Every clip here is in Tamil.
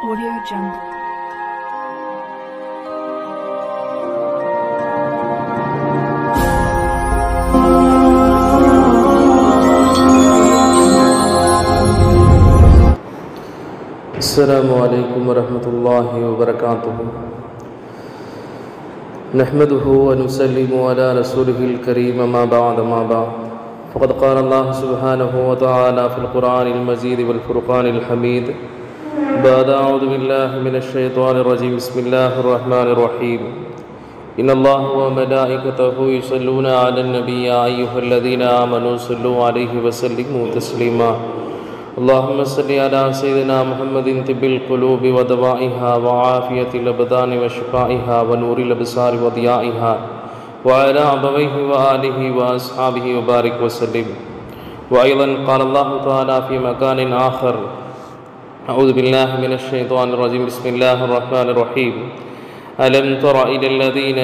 Audio Jungle. Assalamu alaikum warahmatullahi wabarakatuh. Nahmaduhu wa nusallimu ala rasulihil kareem amma ba'd. Faqad qala Allah subhanahu wa ta'ala fil Qur'anil Majid wal Furqanil Hamid. Ba'da a'udhu billahi minash shaitanir rajim. Bismillahir rahmanir rahim. Inna Allaha wa malaikatahu yusalluna 'alan nabiy ya ayyuhalladhina amanu sallu 'alaihi wa sallimu taslima. اللهم صل على سيدنا محمد طب القلوب ودوائها وعافية الأبدان وشفائها ونور الأبصار وضيائها وعلى أبويه وآله وأصحابه وبارك وسلم. وأيضا قال الله تعالى في مكان آخر: أعوذ بالله من الشيطان الرجيم. بسم الله الرحمن الرحيم. ألم تر إلى الذين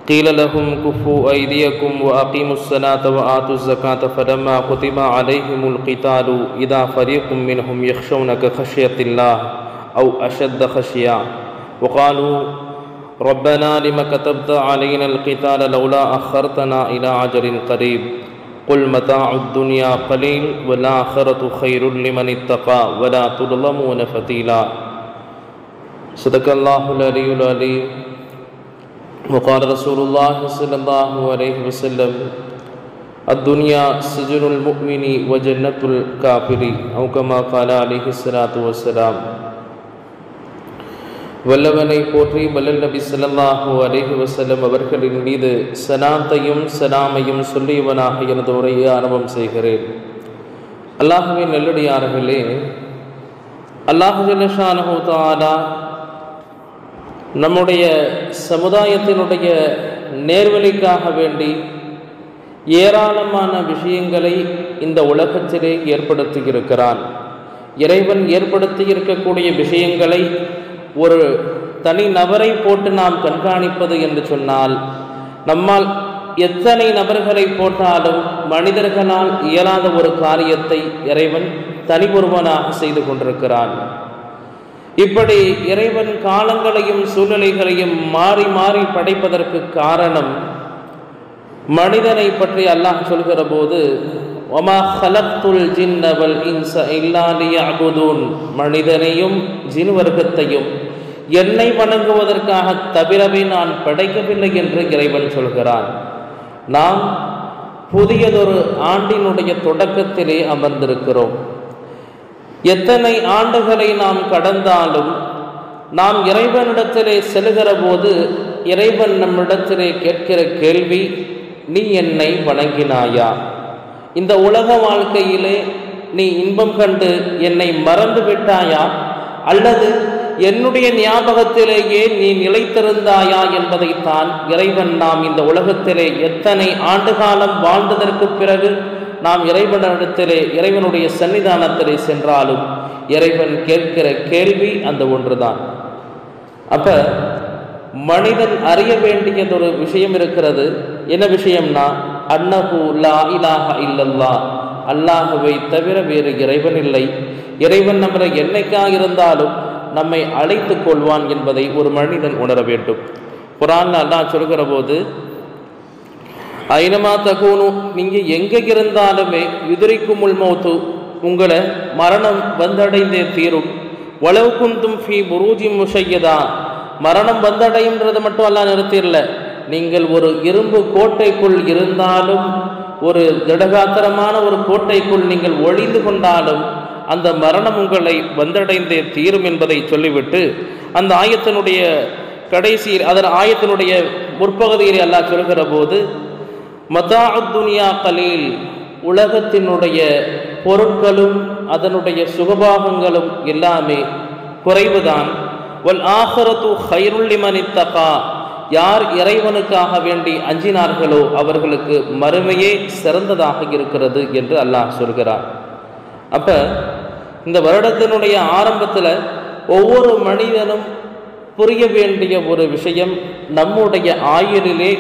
قيل لهم كفوا أيديكم وأقيموا الصلاة وآتوا الزكاة فلما كتب عليهم القتال إذا فريق منهم يخشون كخشية الله أو أشد خشية وقالوا ربنا لم كتبت علينا القتال لولا أخرتنا إلى أجل قريب قل متاع الدنيا قليل والآخرة خير لمن اتقى ولا تظلمون فتيلا. صدق الله العلي العليم. وقال رسول الله صلى الله عليه وسلم: الدنيا سجن المؤمن وجنة الكافر أو كما قال عليه الصلاة والسلام. வல்லவனை போற்றி வல்லல் நபி ஸல்லல்லாஹு அலைஹி வஸல்லம் அவர்களின் மீது சலாத்தையும் சலாமையும் சொல்லியவனாக எனது உரையை ஆரம்பம் செய்கிறேன். அல்லாஹ்வின் நல்லடியார்களே, அல்லாஹ் ஜல்ல ஷானஹு தஆலா நம்முடைய சமுதாயத்தினுடைய நேர்வழிக்காக வேண்டி ஏராளமான விஷயங்களை இந்த உலகத்திலே ஏற்படுத்தியிருக்கிறான். இறைவன் ஏற்படுத்தி இருக்கக்கூடிய விஷயங்களை ஒரு தனி நபரை போட்டு நாம் கண்காணிப்பது என்று சொன்னால், நம்மால் எத்தனை நபர்களை போட்டாலும் மனிதர்களால் இயலாத ஒரு காரியத்தை இறைவன் தனி ஒருவனாக செய்து கொண்டிருக்கிறான். இப்படி இறைவன் காலங்களையும் சூழ்நிலைகளையும் மாறி மாறி படைப்பதற்கு காரணம், மனிதனை பற்றி அல்லாஹ் சொல்கிற போது வமா ஹலக்துல் ஜின்ன வல் இன்ஸ இல்லா லியஅபுதூன், மனிதனையும் ஜின் வர்க்கத்தையும் என்னை வணங்குவதற்காக தவிரவே நான் படைக்கவில்லை என்று இறைவன் சொல்கிறான். நாம் புதியதொரு ஆண்டினுடைய தொடக்கத்திலே அமர்ந்திருக்கிறோம். எத்தனை ஆண்டுகளை நாம் கடந்தாலும் நாம் இறைவனிடத்திலே செல்கிற போது இறைவன் நம்மிடத்திலே கேட்கிற கேள்வி, நீ என்னை வணங்கினாயா? இந்த உலக வாழ்க்கையிலே நீ இன்பம் கண்டு என்னை மறந்து விட்டாயா, அல்லது என்னுடைய ஞாபகத்திலேயே நீ நிலைத்திருந்தாயா என்பதைத்தான் இறைவன் நாம் இந்த உலகத்திலே எத்தனை ஆண்டு காலம் வாழ்ந்ததற்கு பிறகு நாம் இறைவனிடத்திலே இறைவனுடைய சன்னிதானத்திலே சென்றாலும் இறைவன் கேட்கிற கேள்வி அந்த ஒன்றுதான். அப்ப மனிதன் அறிய வேண்டியதொரு விஷயம் இருக்கிறது. என்ன விஷயம்னா, அன்னஹு லா இலாஹ இல்லல்லாஹ், அல்லாஹுவை தவிர வேறு இறைவன் இல்லை. இறைவன் நம்மளை என்னைக்காக இருந்தாலும் நம்மை அழைத்துக் கொள்வான் என்பதை ஒரு மனிதன் உணர வேண்டும். குர்ஆன்ல அல்லாஹ் சொல்கிற போது, ஐனமா தகூனு, நீங்கள் எங்கே இருந்தாலுமே யுத்ரிக்குமுல் மௌத்து, உங்களை மரணம் வந்தடைந்தே தீரும். வலவ் குந்தும் ஃபீ புரூஜின் முஷய்யதா, மரணம் வந்தடைன்றது மட்டும் அல்லாஹ் நிறுத்திடல, நீங்கள் ஒரு இரும்பு கோட்டைக்குள் இருந்தாலும், ஒரு திடகாத்திரமான ஒரு கோட்டைக்குள் நீங்கள் ஒளிந்து கொண்டாலும் அந்த மரணம் உங்களை வந்தடைந்தே தீரும் என்பதை சொல்லிவிட்டு அந்த ஆயத்தினுடைய கடைசியில், அதன் ஆயத்தினுடைய முற்பகுதியில் அல்லாஹ் சொல்கிற போது, மதாஉத் துன்யா கலீல், உலகத்தினுடைய பொருட்களும் அதனுடைய சுகபாகங்களும் எல்லாமே குறைவுதான். வல் ஆஹிரத்து கைருல் லிமன் இத்தகா, யார் இறைவனுக்காக வேண்டி அஞ்சினார்களோ அவர்களுக்கு மறுமையே சிறந்ததாக இருக்கிறது என்று அல்லாஹ் சொல்கிறார். அப்ப இந்த வருடத்தினுடைய ஆரம்பத்தில் ஒவ்வொரு மனிதனும் புரிய வேண்டிய ஒரு விஷயம், நம்முடைய ஆயுளிலே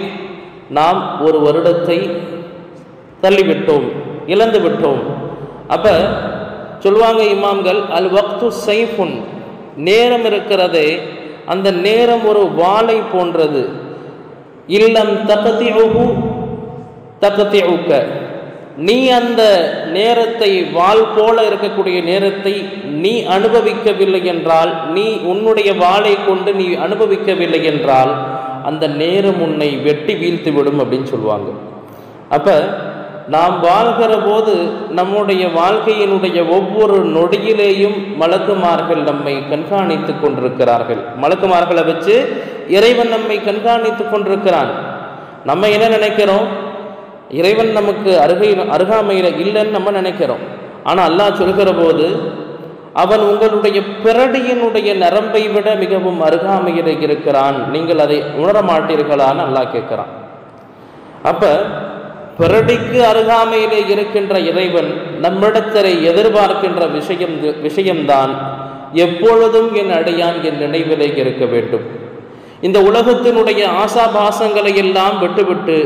நாம் ஒரு வருடத்தை தள்ளிவிட்டோம், இழந்து விட்டோம். அப்போ சொல்லுவாங்க இமாம்கள், அல் வக்து சைஃபுன், நேரம் இருக்கிறதே, அந்த நேரம் ஒரு வாளை போன்றது. இல்லம் தகதிஉஹு தகதிஉக, நீ அந்த நேரத்தை, வாள் போல இருக்கக்கூடிய நேரத்தை நீ அனுபவிக்கவில்லை என்றால், நீ உன்னுடைய வாளை கொண்டு நீ அனுபவிக்கவில்லை என்றால் அந்த நேரம் உன்னை வெட்டி வீழ்த்து விடும் அப்படின்னு சொல்லுவாங்க. அப்போ நாம் வாழ்கிற போது நம்முடைய வாழ்க்கையினுடைய ஒவ்வொரு நொடியிலேயும் மலக்குமார்கள் நம்மை கண்காணித்து கொண்டிருக்கிறார்கள். மலக்குமார்களை வச்சு இறைவன் நம்மை கண்காணித்து கொண்டிருக்கிறான். நம்ம என்ன நினைக்கிறோம்? இறைவன் நமக்கு அருகாமையில் இல்லைன்னு நம்ம நினைக்கிறோம். ஆனால் அல்லாஹ் சொல்கிற போது அவன் உங்களுடைய பிறடியினுடைய நரம்பை விட மிகவும் அருகாமையில் இருக்கிறான், நீங்கள் அதை உணர மாட்டீர்களான்னு அல்லாஹ் கேட்கிறான். அப்ப பிறடிக்கு அருகாமையிலே இருக்கின்ற இறைவன் நம்மிடத்திலே எதிர்பார்க்கின்ற விஷயம்தான் எப்பொழுதும் என் அடியான் என் நினைவிலே இருக்க வேண்டும். இந்த உலகத்தினுடைய ஆசாபாசங்களை எல்லாம் விட்டுவிட்டு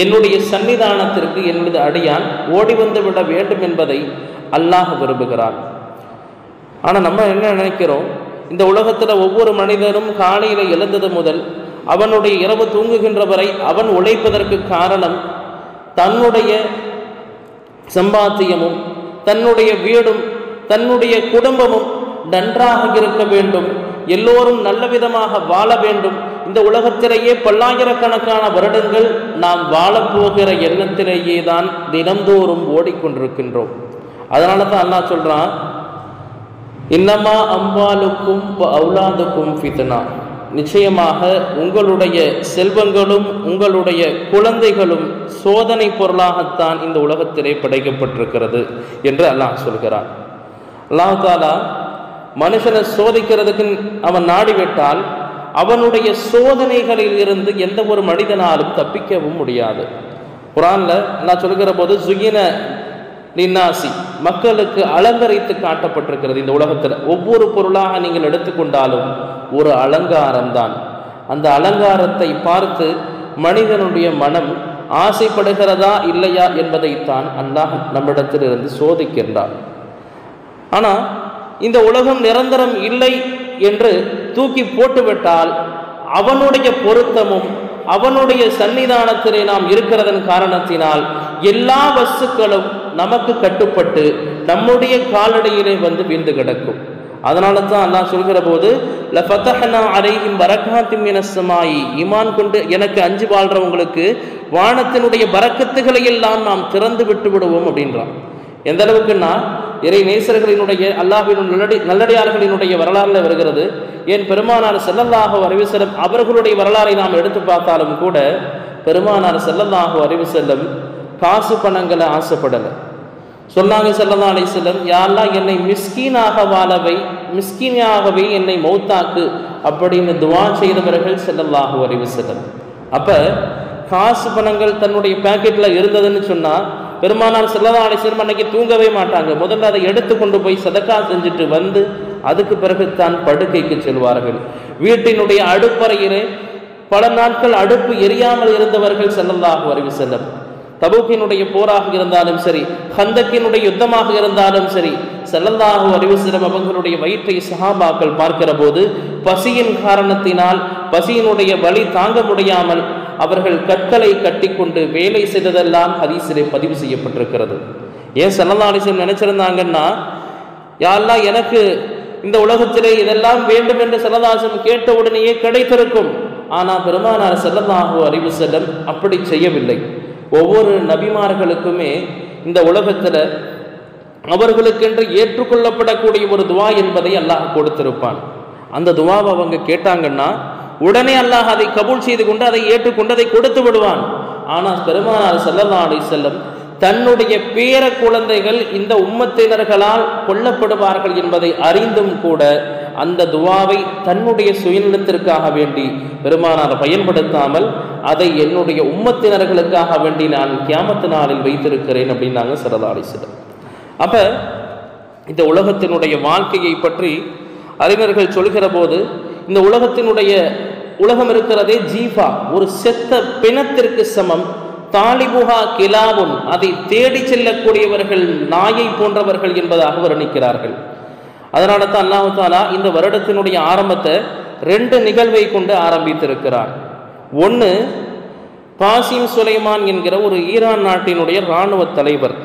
என்னுடைய சன்னிதானத்திற்கு என்னுடைய அடியான் ஓடி வந்து விட வேண்டும் என்பதை அல்லாஹ் விரும்புகிறான். ஆனால் நம்ம என்ன நினைக்கிறோம்? இந்த உலகத்தில் ஒவ்வொரு மனிதனும் காலையில் எழுந்தது முதல் அவனுடைய இரவு தூங்குகின்ற வரை அவன் உழைப்பதற்கு காரணம் தன்னுடைய சம்பாத்தியமும் தன்னுடைய வீடும் தன்னுடைய குடும்பமும் நன்றாக இருக்க வேண்டும், எல்லோரும் நல்ல விதமாக வாழ வேண்டும். இந்த உலகத்திலேயே பல்லாயிரக்கணக்கான வருடங்கள் நாம் வாழப்போகிற எண்ணத்திலேயே தான் தினந்தோறும் ஓடிக்கொண்டிருக்கின்றோம். அதனால தான் அல்லாஹ் சொல்றான், இன்னமா அம்வாலுக்கும் அவுலாதுக்கும் ஃபித்னா, நிச்சயமாக உங்களுடைய செல்வங்களும் உங்களுடைய குழந்தைகளும் சோதனை பொருளாகத்தான் இந்த உலகத்திலே படைக்கப்பட்டிருக்கிறது என்று அல்லாஹ் சொல்கிறான். அல்லாஹ் தஆலா மனுஷனை சோதிக்கிறதுக்கு அவன் நாடிவிட்டால் அவனுடைய சோதனைகளில் இருந்து எந்த ஒரு மனிதனாலும் தப்பிக்கவும் முடியாது. குர்ஆன்ல அல்லாஹ் சொல்கிற போது ஜுகின லின்னாசி, மக்களுக்கு அலங்கரித்து காட்டப்பட்டிருக்கிறது. இந்த உலகத்தில் ஒவ்வொரு பொருளாக நீங்கள் எடுத்துக்கொண்டாலும் ஒரு அலங்காரம் தான். அந்த அலங்காரத்தை பார்த்து மனிதனுடைய மனம் ஆசைப்படுகிறதா இல்லையா என்பதைத்தான் அல்லாஹ் நம்மிடத்திலிருந்து சோதிக்கின்றான். ஆனால் இந்த உலகம் நிரந்தரம் இல்லை என்று தூக்கி போட்டுவிட்டால் அவனுடைய பொருத்தமும் அவனுடைய சன்னிதானத்திலே நாம் இருக்கிறதன் காரணத்தினால் எல்லா வஸ்துக்களும் நமக்கு கட்டுப்பட்டு நம்முடைய காலடியிலே வந்து வீழ்ந்து கிடக்கும். அதனால தான் அல்லாஹ் சொல்கிற போது லஃபதஹ்னா அலைஹிம் பரக்காத்தின் மினஸ் ஸமாயி, ஈமான் கொண்டு எனக்கு அஞ்சு வாழ்றவங்களுக்கு வானத்தினுடைய பரக்கத்துகளை எல்லாம் நாம் திறந்து விட்டு விடுவோம் அப்படின்றான். எந்த அளவுக்குன்னா இறை நேசர்களினுடைய அல்லாஹ்வின் நல்லடியார்களினுடைய வரலாறுல வருகிறது. ஏன் பெருமானார் ஸல்லல்லாஹு அலைஹி வஸல்லம் அவர்களுடைய வரலாறை நாம் எடுத்து பார்த்தாலும் கூட பெருமானார் ஸல்லல்லாஹு அலைஹி வஸல்லம் காசு பணங்களை ஆசைப்படலை. சொன்னாங்க ஸல்லல்லாஹு அலைஹி வஸல்லம், யா அல்லாஹ் என்னை மிஸ்கீனாக வாழவை, மிஸ்கீனாகவே என்னை மௌத்தாக்கு அப்படின்னு துஆ செய்தவர்கள் ஸல்லல்லாஹு அலைஹி வஸல்லம். அப்ப காசு பணங்கள் தன்னுடைய பாக்கெட்ல இருந்ததுன்னு சொன்னா பெருமானார் ஸல்லல்லாஹு அலைஹி வஸல்லம் அன்னைக்கு தூங்கவே மாட்டாங்க. முதல்ல அதை எடுத்து கொண்டு போய் சதக்கா செஞ்சுட்டு வந்து அதுக்கு பிறகு தான் படுக்கைக்கு செல்வார்கள். வீட்டினுடைய அடுப்பறையிலே பல நாட்கள் அடுப்பு எரியாமல் இருந்தவர்கள் ஸல்லல்லாஹு அலைஹி வஸல்லம். தபூக்கினுடைய போராக இருந்தாலும் சரி, ஹந்தக்கினுடைய யுத்தமாக இருந்தாலும் சரி, ஸல்லல்லாஹு அலைஹி வஸல்லம் அவர்களுடைய வயிற்றை சஹாபாக்கள் பார்க்கிற போது பசியின் காரணத்தினால் பசியினுடைய வலி தாங்க முடியாமல் அவர்கள் கற்களை கட்டிக்கொண்டு வேலை செய்ததெல்லாம் ஹதீஸிலே பதிவு செய்யப்பட்டிருக்கிறது. ஏன் ஸல்லல்லாஹு அலைஹி வஸல்லம் நினைச்சிருந்தாங்கன்னா, யா அல்லாஹ் எனக்கு இந்த உலகத்திலே இதெல்லாம் வேண்டும் என்று ஸல்லல்லாஹு அலைஹி வஸல்லம் கேட்ட உடனேயே கிடைத்திருக்கும். ஆனால் பெருமானார் ஸல்லல்லாஹு அலைஹி வஸல்லம் அப்படி செய்யவில்லை. ஒவ்வொரு நபிமார்களுக்குமே இந்த உலகத்தில் அவர்களுக்கென்று ஏற்றுக்கொள்ளப்படக்கூடிய ஒரு துவா என்பதை அல்லாஹ் கொடுத்திருப்பான். அந்த துவாவை அவங்க கேட்டாங்கன்னா உடனே அல்லாஹ் அதை கபூல் செய்து கொண்டு அதை ஏற்றுக்கொண்டு அதை கொடுத்து விடுவான். ஆனால் பெருமானார் ஸல்லல்லாஹு அலைஹி வஸல்லம் தன்னுடைய பேர குழந்தைகள் இந்த உம்மத்தினர்களால் கொல்லப்படுவார்கள் என்பதை அறிந்தும் கூட அந்த துவாவை தன்னுடைய சுயநலத்திற்காக வேண்டி பெருமானார் பயன்படுத்தாமல் அதை என்னுடைய உம்மத்தினர்களுக்காக வேண்டி நான் கியாமத்து நாளில் வைத்திருக்கிறேன் அப்படின்னாங்க ஸல்லல்லாஹு அலைஹி வஸல்லம். அப்ப இந்த உலகத்தினுடைய வாழ்க்கையை பற்றி அறிஞர்கள் சொல்கிற போது இந்த உலகம் இருக்கிறதே ஜீஃபா, ஒரு செத்த பிணத்திற்கு சமம். தாலிபுஹா கிலாபுன், அதை தேடி செல்லக்கூடியவர்கள் நாயை போன்றவர்கள் என்பதாக வர்ணிக்கிறார்கள். அதனால தான் அல்லாஹ் தஆலா இந்த வருடத்தினுடைய ஆரம்பத்தை 2 நிகழ்வை கொண்டு ஆரம்பித்திருக்கிறார். ஒன்று, காசிம் சுலைமான் என்கிற ஒரு ஈரான் நாட்டினுடைய இராணுவ தலைவர்.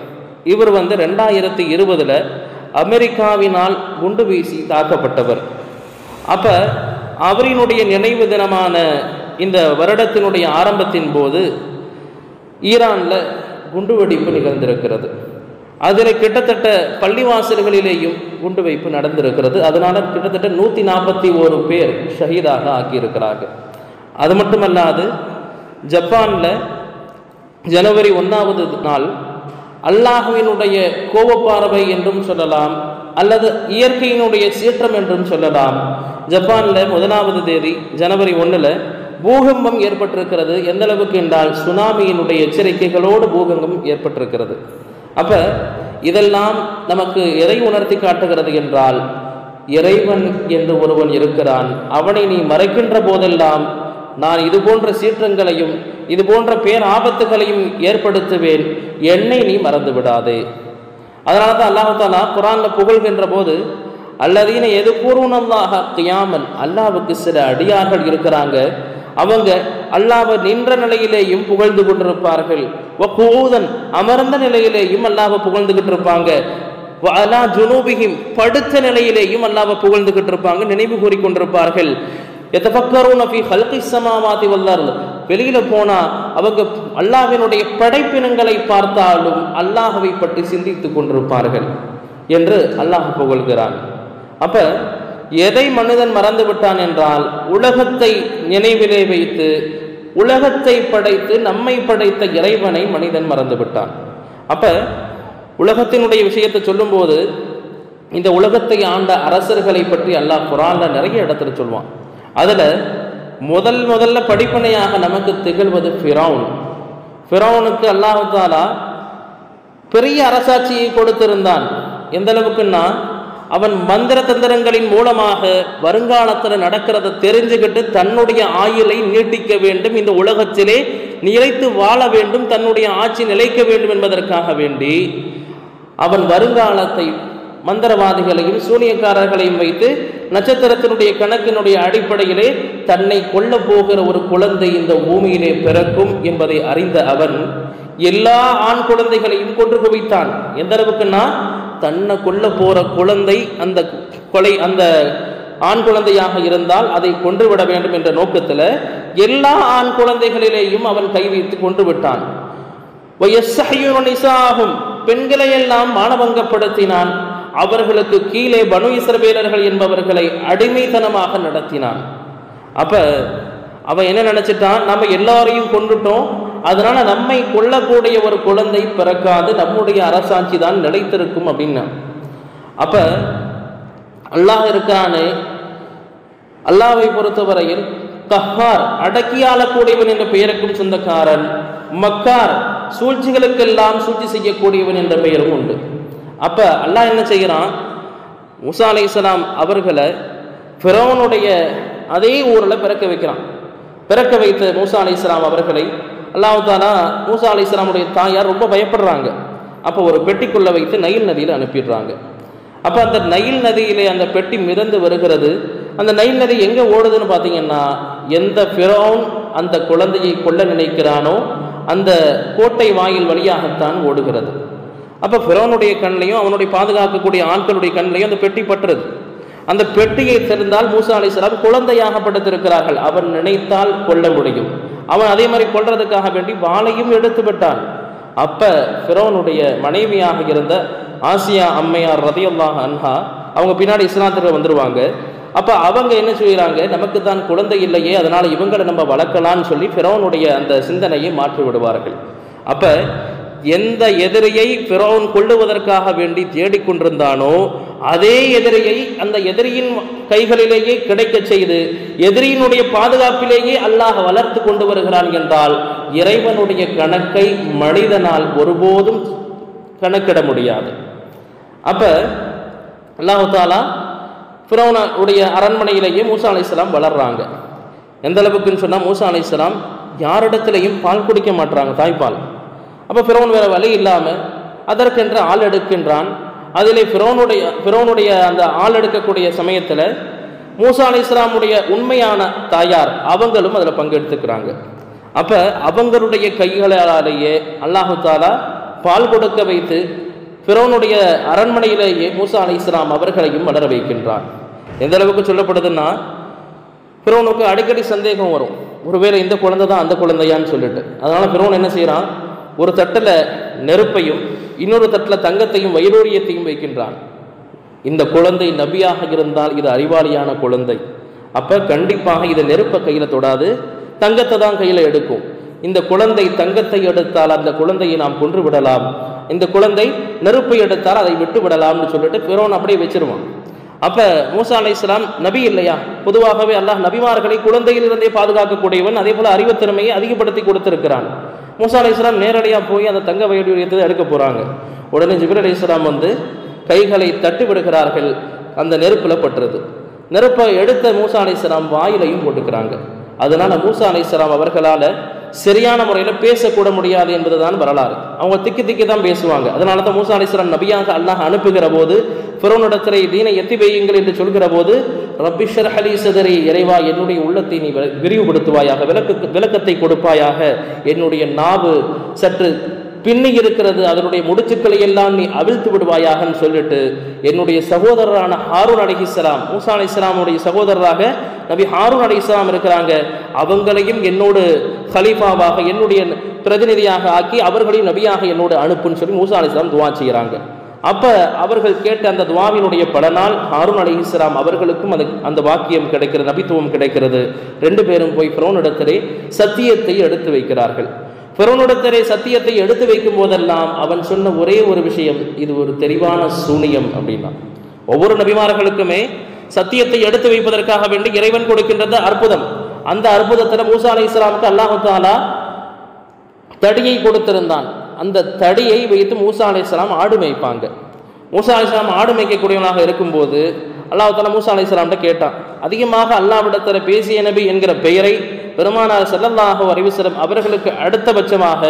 இவர் 2020 அமெரிக்காவினால் குண்டு வீசி தாக்கப்பட்டவர். அப்போ அவரினுடைய நினைவு தினமான இந்த வருடத்தினுடைய ஆரம்பத்தின் போது ஈரானில் குண்டுவெடிப்பு நிகழ்ந்திருக்கிறது. அதில் கிட்டத்தட்ட பள்ளிவாசல்களிலேயும் குண்டு வைப்பு நடந்திருக்கிறது. அதனால் கிட்டத்தட்ட 141 பேர் ஷஹீதாக ஆக்கியிருக்கிறார்கள். அது மட்டுமல்லாது ஜப்பானில் ஜனவரி 1ஆவது நாள் அல்லாஹ்வினுடைய கோபப்பார்வை என்றும் சொல்லலாம், அல்லது இயற்கையினுடைய சீற்றம் என்றும் சொல்லலாம். ஜப்பானில் 1ஆவது தேதி ஜனவரி 1 பூகம்பம் ஏற்பட்டிருக்கிறது. எந்த அளவுக்கு என்றால் சுனாமியினுடைய எச்சரிக்கைகளோடு பூகம்பம் ஏற்பட்டிருக்கிறது. அப்போ இதெல்லாம் நமக்கு எதை உணர்த்தி காட்டுகிறது என்றால், இறைவன் என்று ஒருவன் இருக்கிறான். அவனை நீ மறைக்கின்ற போதெல்லாம் நான் இது போன்ற சீற்றங்களையும் இது போன்ற பேர் ஆபத்துகளையும் ஏற்படுத்துவேன், என்னை நீ மறந்து விடாதே. அதனால தான் அல்லாஹ் தஆலா குர்ஆனில் புகழ்கின்ற போது அல்லதீன எதுகூருனல்லாஹ கியாமன், அல்லாஹ்வுக்கு சில அடியார்கள் இருக்கிறாங்க, அவங்க அல்லாஹ்வை நின்ற நிலையிலேயும் புகழ்ந்து கொண்டிருப்பார்கள், வகூதன் அமர்ந்த நிலையிலேயும் அல்லாஹ்வை புகழ்ந்துகிட்டு இருப்பாங்க, வஅலா ஜுனூபிஹிம் படுத்த நிலையிலேயும் அல்லாஹ்வை புகழ்ந்துகிட்டு இருப்பாங்க, நினைவு கூறிக்கொண்டிருப்பார்கள். யதஃபக்கரூன ஃபீ ஹல்கிஸ் ஸமாவாதி வல் அர்த், வெளியில போனா அவங்க அல்லாஹ்வினுடைய படைப்பினங்களை பார்த்தாலும் அல்லாஹ்வை பற்றி சிந்தித்துக் கொண்டிருப்பார்கள் என்று அல்லாஹ் புகழ்கிறான். அப்ப எதை மனிதன் மறந்து விட்டான் என்றால், உலகத்தை நினைவிலே வைத்து உலகத்தை படைத்து நம்மை படைத்த இறைவனை மனிதன் மறந்து விட்டான். அப்ப உலகத்தினுடைய விஷயத்தை சொல்லும்போது இந்த உலகத்தை ஆண்ட அரசர்களை பற்றி அல்லாஹ் குர்ஆன்ல நிறைய இடத்துல சொல்வான். அதுல முதல்ல படிப்பனையாக நமக்கு திகழ்வது ஃபிரௌன். ஃபிரௌனுக்கு அல்லாஹ் தஆலா பெரிய அரசாட்சியை கொடுத்திருந்தான். எந்த அளவுக்குன்னா, அவன் மந்திர தந்திரங்களின் மூலமாக வருங்காலத்தில் நடக்கிறத தெரிஞ்சுக்கிட்டு தன்னுடைய ஆயுளை நீட்டிக்க வேண்டும், இந்த உலகத்திலே நிலைத்து வாழ வேண்டும், தன்னுடைய ஆட்சி நிலைக்க வேண்டும் என்பதற்காக வேண்டி அவன் வருங்காலத்தை மந்திரவாதிகளையும் சூனியக்காரர்களையும் வைத்து நட்சத்திரத்தினுடைய கணக்கினுடைய அடிப்படையிலே தன்னை கொல்ல போகிற ஒரு குழந்தை இந்த பூமியிலே பிறக்கும் என்பதை அறிந்த அவன் எல்லா ஆண் குழந்தைகளையும் கொன்று குவித்தான். எந்த அளவுக்குன்னா, தன்னை கொல்ல போற குழந்தை அந்த ஆண் குழந்தையாக இருந்தால் அதை கொன்றுவிட வேண்டும் என்ற நோக்கத்தில் எல்லா ஆண் குழந்தைகளிலேயும் அவன் கை வைத்து கொன்று விட்டான். பெண்களை எல்லாம் மானபங்கப்படுத்தினான். அவர்களுக்கு கீழே பனு இஸ்ரவேலர்கள் என்பவர்களை அடிமைத்தனமாக நடத்தினான். அப்ப அவன் என்ன நினைச்சிட்டான், நம்ம எல்லாரையும் கொண்டுட்டோம், அதனால நம்மை கொல்லக்கூடிய ஒரு குழந்தை பிறக்காது, நம்முடைய அரசாட்சி தான் நிலைத்திருக்கும் அப்படின்னா. அப்ப அல்லாஹ் இருக்கானே, அல்லாஹ்வை பொறுத்தவரையில் கஹார் அடக்கி ஆளக்கூடியவன் என்ற பெயருக்கும் சொந்தக்காரன், மக்கார் சூழ்ச்சிகளுக்கெல்லாம் சூழ்ச்சி செய்யக்கூடியவன் என்ற பெயரும் உண்டு. அப்ப அல்லாஹ் என்ன செய்கிறான், மூசா அலைஹிஸ்ஸலாம் அவர்களை ஃபிரௌனுடைய அதே ஊரில் பிறக்க வைக்கிறான். பிறக்க வைத்த மூசா அலைஹிஸ்ஸலாம் அவர்களை அல்லாஹ் தஆலா மூசா அலைஹிஸ்ஸலாமுடைய தாயார் ரொம்ப பயப்படுறாங்க. அப்போ ஒரு பெட்டிக்குள்ள வைத்து நைல் நதியில் அனுப்பிடுறாங்க. அப்போ அந்த நைல் நதியிலே அந்த பெட்டி மிதந்து வருகிறது. அந்த நைல் நதி எங்கே ஓடுதுன்னு பார்த்தீங்கன்னா, எந்த ஃபிரௌன் அந்த குழந்தையை கொல்ல நினைக்கிறானோ அந்த கோட்டை வாயில் வழியாகத்தான் ஓடுகிறது. அப்போ ஃபிரௌனுடைய கண்ணையும் அவனுடைய பாதுகாக்கக்கூடிய ஆட்களுடைய கண்ணையும் அந்த பெட்டி பற்றுறது. அந்த பெட்டியை தெரிந்தால் மூசா அலைஹிஸ்ஸலாம் குழந்தையாக படுத்திருக்கிறார்கள், அவன் நினைத்தால் கொல்ல முடியும். அவன் அதே மாதிரி கொல்றதுக்காக வேண்டி வாளையும் எடுத்து விட்டான். அப்ப ஃபிரௌனுடைய மனைவியாக இருந்த ஆசியா அம்மையார் ரலியல்லாஹு அன்ஹா அவங்க பின்னாடி இஸ்லாத்துக்கு வந்துருவாங்க. அப்ப அவங்க என்ன செய்யறாங்க, நமக்கு தான் குழந்தை இல்லையே, அதனால இவங்களை நம்ம வளர்க்கலான்னு சொல்லி ஃபிரௌனுடைய அந்த சிந்தனையை மாற்றி விடுவார்கள். அப்ப எந்த எதிரியை ஃபிரௌன் கொல்லுவதற்காக வேண்டி தேடிக்கொண்டிருந்தானோ அதே எதிரியை அந்த எதிரியின் கைகளிலேயே கிடைக்க செய்து எதிரியினுடைய பாதுகாப்பிலேயே அல்லாஹ் வளர்த்து கொண்டு வருகிறான் என்றால், இறைவனுடைய கணக்கை மனிதனால் ஒருபோதும் கணக்கிட முடியாது. அப்ப அல்லாஹ் தஆலா ஃபிரௌனுடைய அரண்மனையிலேயே மூசா அலைஹிஸ்ஸலாம் வளர்றாங்க. எந்த அளவுக்குன்னு சொன்னால், மூசா அலைஹிஸ்ஸலாம் யாரிடத்திலையும் பால் குடிக்க மாட்டாங்க, தாய்ப்பால். அப்போ ஃபிரௌன் வேற வழி இல்லாமல் அதற்கென்று ஆள் எடுக்கின்றான். அதிலே ஃபிரௌனுடைய அந்த ஆள் எடுக்கக்கூடிய சமயத்தில் மூசா அலைஹிஸ்ஸலாமுடைய உண்மையான தாயார் அவங்களும் அதில் பங்கெடுத்துக்கிறாங்க. அப்போ அவங்களுடைய கைகளாலேயே அல்லாஹு தாலா பால் கொடுக்க வைத்து ஃபிரௌனுடைய அரண்மனையிலேயே மூசா அலைஹிஸ்ஸலாம் அவர்களையும் வளர வைக்கின்றார். எந்த அளவுக்கு சொல்லப்படுதுன்னா, ஃபிரௌனுக்கு அடிக்கடி சந்தேகம் வரும், ஒருவேளை இந்த குழந்தை தான் அந்த குழந்தையான்னு சொல்லிட்டு. அதனால ஃபிரௌன் என்ன செய்யறான், ஒரு தட்டில் நெருப்பையும் இன்னொரு தட்டில் தங்கத்தையும் வைடூரியத்தையும் வைக்கின்றான். இந்த குழந்தை நபியாக இருந்தால் இது அறிவாளியான குழந்தை, அப்போ கண்டிப்பாக இது நெருப்பை கையில் தொடாது, தங்கத்தை தான் கையில் எடுக்கும். இந்த குழந்தை தங்கத்தை எடுத்தால் அந்த குழந்தையை நாம் கொன்று விடலாம், இந்த குழந்தை நெருப்பை எடுத்தால் அதை விட்டு விடலாம்னு சொல்லிட்டு ஃபிரௌன் அப்படியே வச்சிருவான். அப்போ மூசா அலைஹிஸ்ஸலாம் நபி இல்லையா? பொதுவாகவே அல்லாஹ் நபிமார்களை குழந்தையிலிருந்தே பாதுகாக்கக்கூடியவன், அதே போல் அறிவுத்திறமையை அதிகப்படுத்தி கொடுத்திருக்கிறான். மூசா அலைஹிஸ்ஸலாம் நேரடியாக போய் அந்த தங்க வைடூரியத்தை எடுக்க போகிறாங்க. உடனே ஜிப்ரீல் அலைஹிஸ்ஸலாம் வந்து கைகளை தட்டி விடுகிறார்கள், அந்த நெருப்பில் பட்டுறது. நெருப்பை எடுத்த மூசா அலைஹிஸ்ஸலாம் வாயிலையும் போட்டுக்கிறாங்க. அதனால மூசா அலைஹிஸ்ஸலாம் அவர்களால் சரியான முறையில் பேசக்கூட முடியாது என்பதுதான் வரலாறு. அவங்க திக்கி தான் பேசுவாங்க. அதனால தான் மூசா அலைஹிஸ்ஸலாம் நபியாக அல்லாஹ் அனுப்புகிற போது ஃபிரௌனிடத்திலே தீனை எத்தி வையுங்கள் என்று சொல்கிற போது, ரப்பி ஷ்ரஹ் லி ஸத்ரி, இறைவா என்னுடைய உள்ளத்தை நீ விரிவுபடுத்துவாயாக, விளக்கத்தை கொடுப்பாயாக, என்னுடைய நாவு சற்று பின்னி இருக்கிறது, அதனுடைய முடிச்சுக்களை எல்லாம் நீ அவிழ்த்து விடுவாயாகன்னு சொல்லிட்டு என்னுடைய சகோதரரான ஹாரூன் அலைஹிஸ்ஸலாம், மூசா அலைஹிஸ்ஸலாமுடைய சகோதரராக நபி ஹாரூன் அலைஹிஸ்ஸலாம் இருக்கிறாங்க, அவங்களையும் என்னோடு ஹலீஃபாவாக என்னுடைய பிரதிநிதியாக ஆக்கி அவர்களையும் நபியாக என்னோடு அனுப்புன்னு சொல்லி மூசா அலைஹிஸ்ஸலாம் துவா செய்கிறாங்க. அப்போ அவர்கள் கேட்ட அந்த துவாவினுடைய பலனால் ஹாரூன் அலைஹிஸ்ஸலாம் அவர்களுக்கும் அந்த வாக்கியம் கிடைக்கிறது, நபித்துவம் கிடைக்கிறது. ரெண்டு பேரும் போய் ஃபிரௌனிடத்திலே சத்தியத்தை எடுத்து வைக்கிறார்கள். ஃபிரௌனிடத்திலே சத்தியத்தை எடுத்து வைக்கும் போதெல்லாம் அவன் சொன்ன ஒரே ஒரு விஷயம், இது ஒரு தெளிவான சூனியம் அப்படின்னா. ஒவ்வொரு நபிமார்களுக்குமே சத்தியத்தை எடுத்து வைப்பதற்காக வேண்டி இறைவன் கொடுக்கின்றது அற்புதம். அந்த அற்புதத்தில் மூசா அலைஹிஸ்ஸலாமுக்கு அல்லாஹ் தஆலா தடியை கொடுத்திருந்தான். அந்த தடியை வைத்து மூசா அலைஹிஸ்ஸலாம் ஆடு மேய்ப்பாங்க. மூசா அலைஹிஸ்ஸலாம் ஆடு மேய்க்கக்கூடியவனாக இருக்கும்போது அல்லாஹ் தஆலா மூசா அலைஹிஸ்ஸலாம்கிட்ட கேட்டான். அதிகமாக அல்லாஹ்விடத்தில் பேசிய நபி என்கிற பெயரை பெருமானார் ஸல்லல்லாஹு அலைஹி வஸல்லம் அவர்களுக்கு அடுத்தபட்சமாக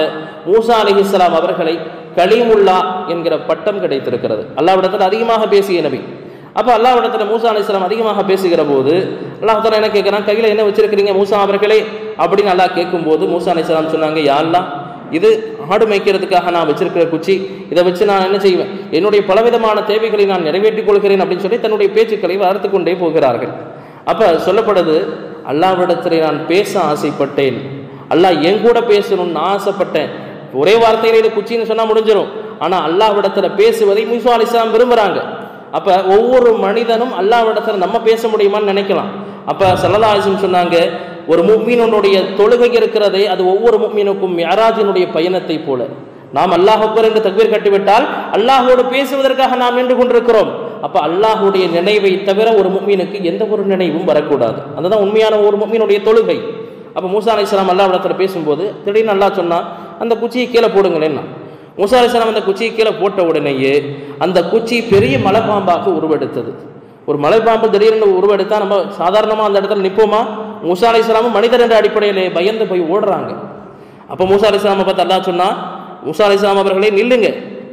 மூசா அலைஹிஸ்ஸலாம் அவர்களை கலீமுல்லா என்கிற பட்டம் கிடைத்திருக்கிறது. அல்லாஹ்விடத்தில் அதிகமாக பேசிய நபி. அப்போ அல்லாஹ்விடத்தில் மூசா அலைஹிஸ்ஸலாம் அதிகமாக பேசுகிற போது அல்லாஹ் தஆலா என்ன கேட்குறான், கையில் என்ன வச்சிருக்கிறீங்க மூசா அவர்களே அப்படின்னு அல்லாஹ் கேட்கும்போது மூசா அலைஹிஸ்ஸலாம் சொன்னாங்க, யா அல்லாஹ், இது ஆடு மேய்க்கிறதுக்காக நான் வச்சிருக்கிற குச்சி, இதை வச்சு நான் என்ன செய்வேன், என்னுடைய பலவிதமான தேவைகளை நான் நிறைவேற்றிக் கொள்கிறேன் அப்படின்னு சொல்லி தன்னுடைய பேச்சுக்களை வளர்த்து கொண்டே போகிறார்கள். அப்போ சொல்லப்படுது, அல்லாஹ்விடத்திலே நான் பேச ஆசைப்பட்டேன், அல்லாஹ் என் கூட பேசணும்னு நான் ஆசைப்பட்டேன். ஒரே வார்த்தையில இது குச்சின்னு சொன்னால் முடிஞ்சிடும். ஆனால் அல்லாஹ்விடத்தில் பேசுவதை மூசா அலைஹிஸ்ஸலாம் விரும்புகிறாங்க. அப்போ ஒவ்வொரு மனிதனும் அல்லாஹ்விடத்தில் நம்ம பேச முடியுமான்னு நினைக்கலாம். அப்போ ஸல்லல்லாஹு அலைஹி வஸல்லம் சொன்னாங்க, ஒரு முஃமினுடைய தொழுகை இருக்கிறதே அது ஒவ்வொரு முஃமினுக்கும் மிஅராஜினுடைய பயணத்தை போல. நாம் அல்லாஹ் அக்பர் என்று தக்பீர் கட்டிவிட்டால் அல்லாஹோடு பேசுவதற்காக நாம் நின்று கொண்டிருக்கிறோம். அப்போ அல்லாஹுடைய நினைவை தவிர ஒரு முஃமினுக்கு எந்த ஒரு நினைவும் வரக்கூடாது. அதுதான் உண்மையான ஒரு முஃமினுடைய தொழுகை. அப்போ மூசா அலைஹிஸ்ஸலாம் அல்லாஹ்விடத்தில் பேசும்போது திடீர்னு அல்லாஹ் சொன்னா, அந்த குச்சியை கீழே போடுங்களேன்னா. மூசா அலைஹிஸ்ஸலாம் அந்த குச்சியை கீழே போட்ட உடனேயே அந்த குச்சி பெரிய மலைப்பாம்பாக உருவெடுத்தது. ஒரு மலைப்பாம்பு திடீர்னு உருவெடுத்தா நம்ம சாதாரணமாக அந்த இடத்துல நிற்போமா? மூசா அலைஹிஸ்ஸலாமும் மனிதர் என்ற அடிப்படையிலே பயந்து போய் ஓடுறாங்க. அப்போ மூசா அலைஹிஸ்ஸலாமை பார்த்து அல்லாஹ் சொன்னா, மூசா அலைஹிஸ்ஸலாம் அவர்களே நில்லுங்க,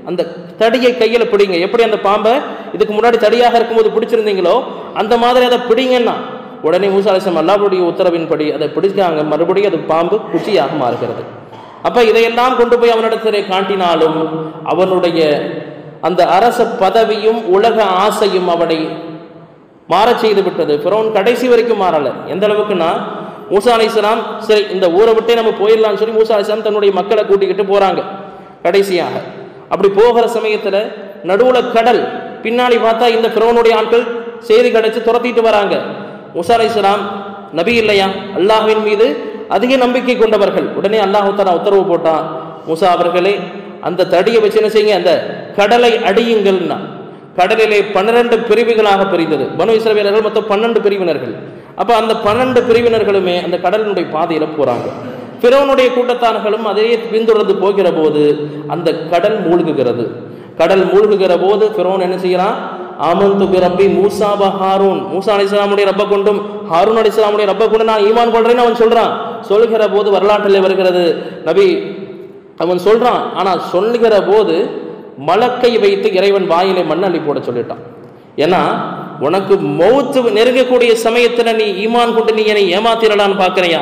அந்த தடியை கையில் பிடிங்க. எப்படி அந்த பாம்பை இதுக்கு முன்னாடி தடியாக இருக்கும்போது பிடிச்சிருந்தீங்களோ அந்த மாதிரி அதை பிடிங்கன்னா. உடனே மூசா அலைஹிஸ்ஸலாம் அல்லாஹ்வுடைய உத்தரவின்படி அதை பிடிச்சாங்க. மறுபடியும் அது பாம்பு குச்சியாக மாறுகிறது. அப்போ இதையெல்லாம் கொண்டு போய் அவனிடத்திலே காட்டினாலும் அவனுடைய அந்த அரச பதவியும் உலக ஆசையும் அவனை மாறச் செய்து விட்டது. ஃபிரௌன் கடைசி வரைக்கும் மாறலை. எந்த அளவுக்குன்னா, மூசா அலைஹிஸ்ஸலாம் சரி இந்த ஊரை விட்டே நம்ம போயிடலாம்னு சொல்லி மூசா அலைஹிஸ்ஸலாம் தன்னுடைய மக்களை கூட்டிக்கிட்டு போகிறாங்க. கடைசியாக அப்படி போகிற சமயத்தில் நடுவில் கடல், பின்னாடி பார்த்தா இந்த ஃபிரௌனுடைய ஆட்கள் செய்தி கிடைச்சி துரத்திட்டு வராங்க. மூசா அலைஹிஸ்ஸலாம் நபி இல்லையா, அல்லாஹ்வின் மீது அதிக நம்பிக்கை கொண்டவர்கள். உடனே அல்லாஹ் தஆலா உத்தரவு போட்டான், மூசா அவர்களே அந்த தடியை வச்சு என்ன செய்யுங்க, அந்த கடலை அடியுங்கள்னா. கடலிலே 12 பிரிவுகளாக பிரிந்தது. பனு இஸ்ரவேலர்கள் மொத்தம் 12 பிரிவினர்கள். அப்போ அந்த 12 பிரிவினர்களுமே அந்த கடலினுடைய பாதையில் போகிறாங்க. ஃபிரௌனுடைய கூட்டத்தார்களும் அதையே பின்தொடர்ந்து போகிற போது அந்த கடல் மூழ்குகிறது. கடல் மூழ்குகிற போது ஃபிரௌன் என்ன செய்யறான், ஆமன்து பிரப்பி மூசா வ ஹாரூன், மூசா அலைஹிஸ்ஸலாமுடைய ரப்ப கொண்டும் ஹாரூன் அலைஹிஸ்ஸலாமுடைய ரப்ப கொண்டு நான் ஈமான் கொள்றேன்னு அவன் சொல்றான். சொல்கிற போது வரலாற்றில் வருகிறது, நபி அவன் சொல்றான். ஆனால் சொல்லுகிற போது மலக்கை வைத்து இறைவன் வாயிலை மண்ணள்ளி போட சொல்லிட்டான். ஏன்னா உனக்கு மௌத்து நெருங்கக்கூடிய சமயத்தில் நீ ஈமான் கொண்டு நீ என்னை ஏமாத்திரலான்னு பார்க்குறியா?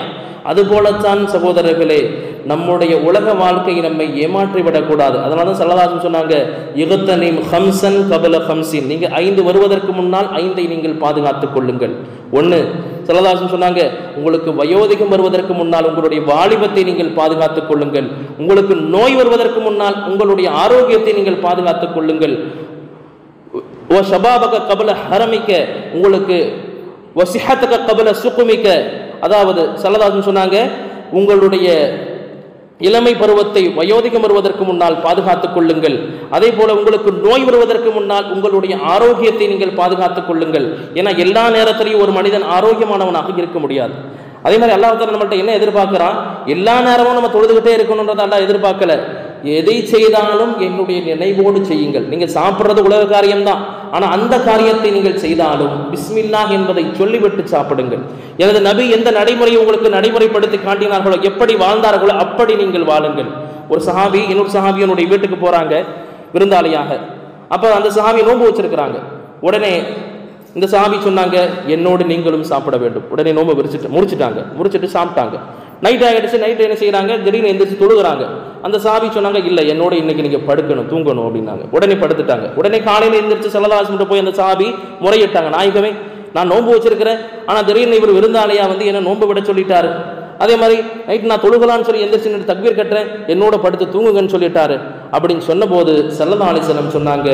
அதுபோலத்தான் சகோதரர்களே, நம்முடைய உலக வாழ்க்கையை நம்மை ஏமாற்றி விடக்கூடாது. அதனால தான் ஸல்லல்லாஹு சொன்னாங்க, இகத்தனிம் ஹம்சன் கபல ஹம்சின், நீங்கள் 5 வருவதற்கு முன்னால் 5ஐ நீங்கள் பாதுகாத்துக் கொள்ளுங்கள். 1, ஸல்லல்லாஹு சொன்னாங்க, உங்களுக்கு வயோதிகம் வருவதற்கு முன்னால் உங்களுடைய வாலிபத்தை நீங்கள் பாதுகாத்துக் கொள்ளுங்கள். உங்களுக்கு நோய் வருவதற்கு முன்னால் உங்களுடைய ஆரோக்கியத்தை நீங்கள் பாதுகாத்துக் கொள்ளுங்கள். ஓ ஷபாபக கபல ஹரமிக்க, உங்களுக்கு வசிஹத்தக கபல சுகுமிக்க, அதாவது ஸல்லல்லாஹு சொன்னாங்க, உங்களுடைய இளமை பருவத்தை வயோதிகம் வருவதற்கு முன்னால் பாதுகாத்துக் கொள்ளுங்கள். அதே போல உங்களுக்கு நோய் வருவதற்கு முன்னால் உங்களுடைய ஆரோக்கியத்தை நீங்கள் பாதுகாத்துக் கொள்ளுங்கள். ஏன்னா எல்லா நேரத்திலையும் ஒரு மனிதன் ஆரோக்கியமானவனாக இருக்க முடியாது. அதே மாதிரி அல்லாஹ் தஆலா நம்மள்ட்ட என்ன எதிர்பார்க்கிறான்? எல்லா நேரமும் நம்ம தொழுதுகிட்டே இருக்கணும்ன்றதை அல்லாஹ் எதிர்பார்க்கல. எதை செய்தாலும் என்னுடைய நினைவோடு செய்யுங்கள். நீங்கள் சாப்பிட்றது உலக காரியம்தான், ஆனால் அந்த காரியத்தை நீங்கள் செய்தாலும் பிஸ்மில்லாஹ் என்பதை சொல்லிவிட்டு சாப்பிடுங்கள். எனது நபி எந்த நடைமுறையை உங்களுக்கு நடைமுறைப்படுத்தி காட்டினார்களோ, எப்படி வாழ்ந்தார்களோ அப்படி நீங்கள் வாழுங்கள். ஒரு சஹாபி இன்னொரு சஹாபி என்னுடைய வீட்டுக்கு போகிறாங்க விருந்தாளியாக. அப்போ அந்த சஹாபி நோன்பு வச்சிருக்கிறாங்க. உடனே இந்த சஹாபி சொன்னாங்க, என்னோடு நீங்களும் சாப்பிட வேண்டும். உடனே நோன்பு முடிச்சுட்டு சாப்பிட்டாங்க. நைட் ஆகிடுச்சு. நைட்டு என்ன செய்கிறாங்க, திடீர்னு எந்திரிச்சு தொழுகிறாங்க. அந்த சஹாபி சொன்னாங்க, இல்லை என்னோட இன்னைக்கு நீங்கள் படுக்கணும், தூங்கணும் அப்படின்னாங்க. உடனே படுத்துட்டாங்க. உடனே காலையில் எந்திரிச்சு ஸல்லல்லாஹு அலைஹி வஸல்லம் போய் அந்த சஹாபி முறையிட்டாங்க, நாயகமே நான் நோன்பு வச்சிருக்கிறேன், ஆனால் திடீர்னு இவர் விருந்தாளியா வந்து என்ன நோன்பு விட சொல்லிட்டாரு. அதே மாதிரி நைட்டு நான் தொழுகலான்னு சொல்லி எந்திரிச்சு தக்பீர் கட்டுறேன், என்னோட படுத்து தூங்குங்கன்னு சொல்லிட்டாரு அப்படின்னு சொன்னபோது ஸல்லல்லாஹு அலைஹி வஸல்லம் சொன்னாங்க,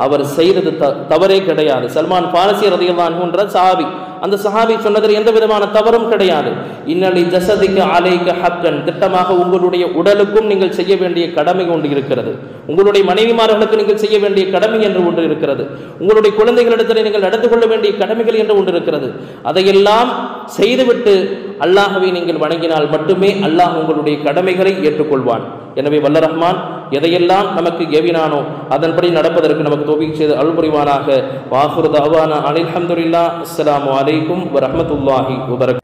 அவர் செய்தது தவறே கிடையாது. சல்மான் பாரசி ரலியல்லாஹு அன்ஹுன்ற சஹாபி, அந்த சஹாபி சொன்னதில் எந்த விதமான தவறும் கிடையாது. இன்னலி ஜஸதிக அலைக ஹக்கன், திட்டமாக உங்களுடைய உடலுக்கும் நீங்கள் செய்ய வேண்டிய கடமை ஒன்று இருக்கிறது. உங்களுடைய மனைவிமார்களுக்கு நீங்கள் செய்ய வேண்டிய கடமை என்று ஒன்று இருக்கிறது. உங்களுடைய குழந்தைகளிடத்தில் நீங்கள் நடந்து கொள்ள வேண்டிய கடமைகள் என்று ஒன்று இருக்கிறது. அதையெல்லாம் செய்துவிட்டு அல்லாஹ்வை நீங்கள் வணங்கினால் மட்டுமே அல்லாஹ் உங்களுடைய கடமைகளை ஏற்றுக்கொள்வான். எனவே வல்ல ரஹ்மான் எதையெல்லாம் நமக்கு ஏவினானோ அதன்படி நடப்பதற்கு நமக்கு தௌஃபீக் செய்து அருள் புரிவானாக. வாஹிரு தஅவானா அனில் ஹம்துலில்லாஹ். அஸ்ஸலாமு அலைக்கும் வரஹ்மத்துல்லாஹி வபரகாத்துஹு.